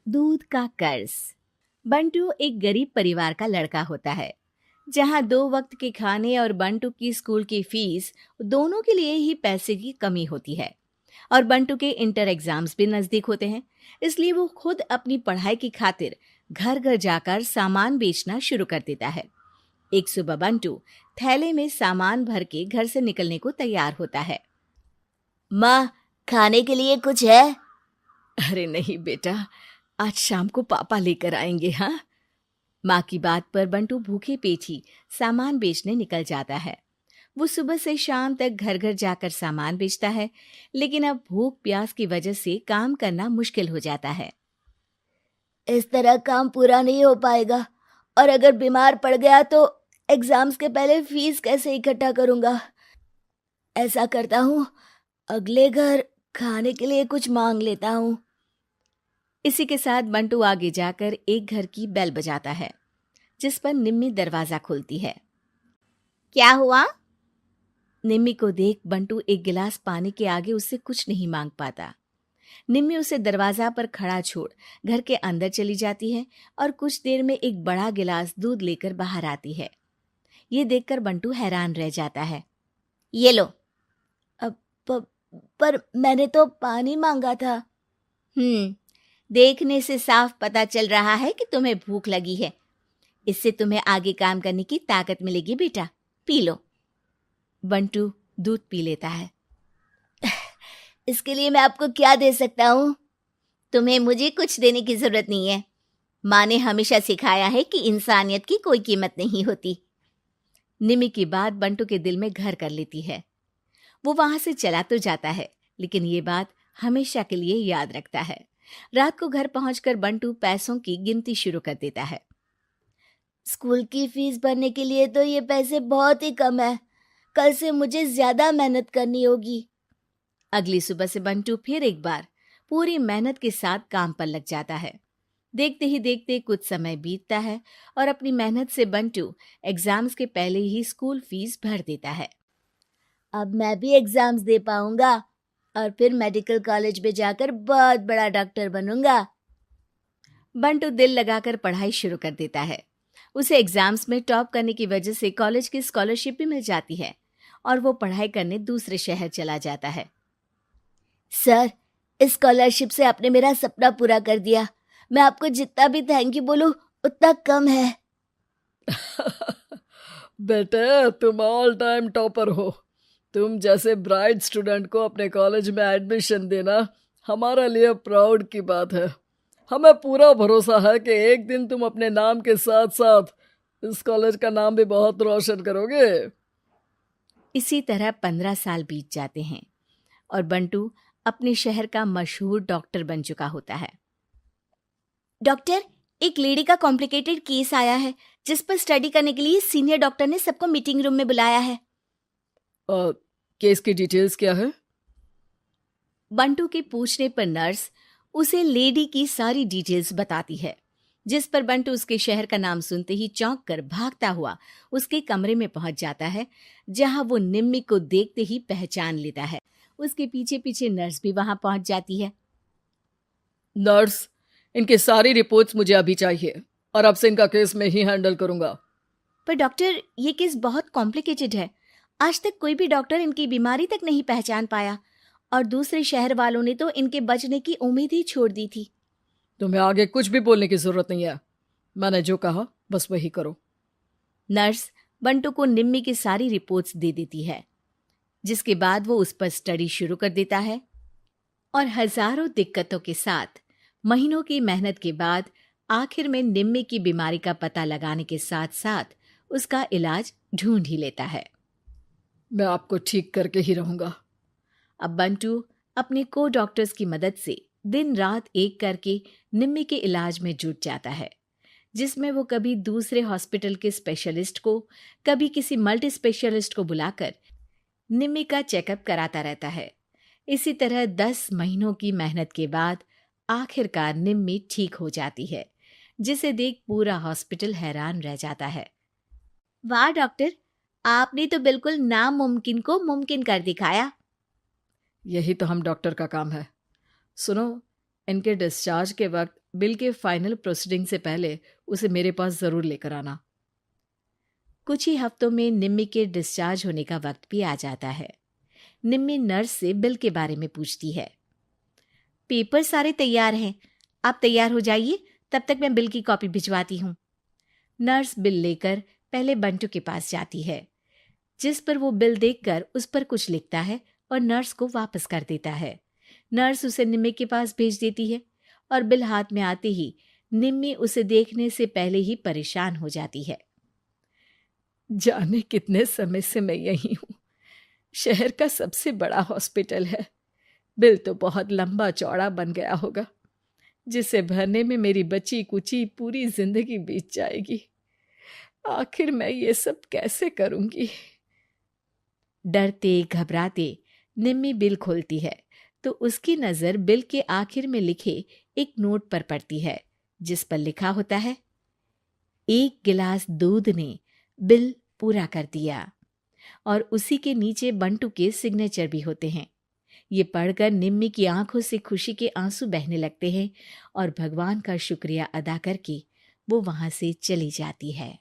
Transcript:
दूध का कर्ज। बंटू एक गरीब परिवार का लड़का होता है, जहां 2 वक्त के खाने और बंटू की स्कूल की फीस दोनों के लिए ही पैसे की कमी होती है। और बंटू के इंटर एग्जाम्स भी नजदीक होते हैं, इसलिए वो खुद अपनी पढ़ाई की खातिर घर घर जाकर सामान बेचना शुरू कर देता है। एक सुबह बंटू थैले में सामान भर के घर से निकलने को तैयार होता है। माँ, खाने के लिए कुछ है? अरे नहीं बेटा, आज शाम को पापा लेकर आएंगे। हाँ, माँ की बात पर बंटू भूखे पेट ही सामान बेचने निकल जाता है। वो सुबह से शाम तक घर घर जाकर सामान बेचता है, लेकिन अब भूख प्यास की वजह से काम करना मुश्किल हो जाता है। इस तरह काम पूरा नहीं हो पाएगा, और अगर बीमार पड़ गया तो एग्जाम्स के पहले फीस कैसे इकट्ठा करूंगा? ऐसा करता हूँ, अगले घर खाने के लिए कुछ मांग लेता हूँ। इसी के साथ बंटू आगे जाकर एक घर की बेल बजाता है, जिस पर निम्मी दरवाजा खोलती है। क्या हुआ? निम्मी को देख बंटू एक गिलास पानी के आगे उससे कुछ नहीं मांग पाता। निम्मी उसे दरवाजा पर खड़ा छोड़ घर के अंदर चली जाती है और कुछ देर में एक बड़ा गिलास दूध लेकर बाहर आती है। ये देखकर बंटू हैरान रह जाता है। ये लो। अब पर मैंने तो पानी मांगा था। देखने से साफ पता चल रहा है कि तुम्हें भूख लगी है। इससे तुम्हें आगे काम करने की ताकत मिलेगी बेटा, पी लो। बंटू दूध पी लेता है। इसके लिए मैं आपको क्या दे सकता हूँ? तुम्हें मुझे कुछ देने की जरूरत नहीं है। माँ ने हमेशा सिखाया है कि इंसानियत की कोई कीमत नहीं होती। निमी की बात बंटू के दिल में घर कर लेती है। वो वहां से चला तो जाता है, लेकिन ये बात हमेशा के लिए याद रखता है। रात को घर पहुंचकर बंटू पैसों की गिनती शुरू कर देता है। स्कूल की फीस भरने के लिए तो ये पैसे बहुत ही कम है। कल से मुझे ज्यादा मेहनत करनी होगी। अगली सुबह से बंटू फिर एक बार पूरी मेहनत के साथ काम पर लग जाता है। देखते ही देखते कुछ समय बीतता है और अपनी मेहनत से बंटू एग्जाम्स के पहले ही स्कूल फीस भर देता है। अब मैं भी एग्जाम्स दे पाऊंगा और फिर मेडिकल कॉलेज में जाकर बहुत बड़ा डॉक्टर बनूंगा। बंटू दिल लगाकर पढ़ाई शुरू कर देता है। उसे एग्जाम्स में टॉप करने की वजह से कॉलेज की स्कॉलरशिप भी मिल जाती है और वो पढ़ाई करने दूसरे शहर चला जाता है। सर, इस स्कॉलरशिप से आपने मेरा सपना पूरा कर दिया। मैं आपको जितना भी थैंक यू बोलूं उतना कम है। बेटे, तुम ऑल टाइम टॉपर हो। तुम जैसे ब्राइट स्टूडेंट को अपने कॉलेज में एडमिशन देना हमारे लिए प्राउड की बात है। हमें पूरा भरोसा है कि एक दिन तुम अपने नाम के साथ साथ इस कॉलेज का नाम भी बहुत रोशन करोगे। इसी तरह 15 साल बीत जाते हैं और बंटू अपने शहर का मशहूर डॉक्टर बन चुका होता है। डॉक्टर, एक लेडी का कॉम्प्लिकेटेड केस आया है, जिस पर स्टडी करने के लिए सीनियर डॉक्टर ने सबको मीटिंग रूम में बुलाया है। केस की डिटेल्स क्या है? बंटू के पूछने पर नर्स उसे लेडी की सारी डिटेल्स बताती है, जिस पर बंटू उसके शहर का नाम सुनते ही चौंक कर भागता हुआ उसके कमरे में पहुंच जाता है, जहां वो निम्मी को देखते ही पहचान लेता है। उसके पीछे पीछे नर्स भी वहां पहुंच जाती है। नर्स, इनकी सारी रिपोर्ट्स मुझे अभी चाहिए और अब से इनका केस मैं ही हैंडल करूंगा। पर डॉक्टर, ये केस बहुत कॉम्प्लिकेटेड है। आज तक कोई भी डॉक्टर इनकी बीमारी तक नहीं पहचान पाया और दूसरे शहर वालों ने तो इनके बचने की उम्मीद ही छोड़ दी थी। तुम्हें आगे कुछ भी बोलने की जरूरत नहीं है। मैंने जो कहा बस वही करो। नर्स बंटू को निम्मी की सारी रिपोर्ट्स दे देती है, जिसके बाद वो उस पर स्टडी शुरू कर देता है और हजारों दिक्कतों के साथ महीनों की मेहनत के बाद आखिर में निम्मी की बीमारी का पता लगाने के साथ साथ उसका इलाज ढूंढ ही लेता है। मैं आपको ठीक करके ही रहूंगा। अब बंटू अपने को डॉक्टर्स की मदद से दिन रात एक करके निम्मी के इलाज में जुट जाता है, जिसमें वो कभी दूसरे हॉस्पिटल के स्पेशलिस्ट को, कभी किसी मल्टी स्पेशलिस्ट को बुलाकर निम्मी का चेकअप कराता रहता है। इसी तरह 10 महीनों की मेहनत के बाद आखिरकार निम्मी ठीक हो जाती है, जिसे देख पूरा हॉस्पिटल हैरान रह जाता है। वाह डॉक्टर, आपने तो बिल्कुल नामुमकिन को मुमकिन कर दिखाया। यही तो हम डॉक्टर का काम है। सुनो, इनके डिस्चार्ज के वक्त बिल के फाइनल प्रोसीडिंग से पहले उसे मेरे पास ज़रूर लेकर आना। कुछ ही हफ्तों में निम्मी के डिस्चार्ज होने का वक्त भी आ जाता है। निम्मी नर्स से बिल के बारे में पूछती है। पेपर सारे तैयार हैं, आप तैयार हो जाइए, तब तक मैं बिल की कॉपी भिजवाती हूँ। नर्स बिल लेकर पहले बंटू के पास जाती है, जिस पर वो बिल देखकर उस पर कुछ लिखता है और नर्स को वापस कर देता है। नर्स उसे निम्मी के पास भेज देती है और बिल हाथ में आते ही निम्मी उसे देखने से पहले ही परेशान हो जाती है। जाने कितने समय से मैं यही हूँ। शहर का सबसे बड़ा हॉस्पिटल है। बिल तो बहुत लंबा चौड़ा बन गया होगा, जिसे भरने में मेरी बची कुची पूरी जिंदगी बीत जाएगी। आखिर मैं ये सब कैसे करूंगी? डरते घबराते निम्मी बिल खोलती है तो उसकी नज़र बिल के आखिर में लिखे एक नोट पर पड़ती है, जिस पर लिखा होता है, 1 गिलास दूध ने बिल पूरा कर दिया। और उसी के नीचे बंटू के सिग्नेचर भी होते हैं। ये पढ़कर निम्मी की आंखों से खुशी के आंसू बहने लगते हैं और भगवान का शुक्रिया अदा करके वो वहां से चली जाती है।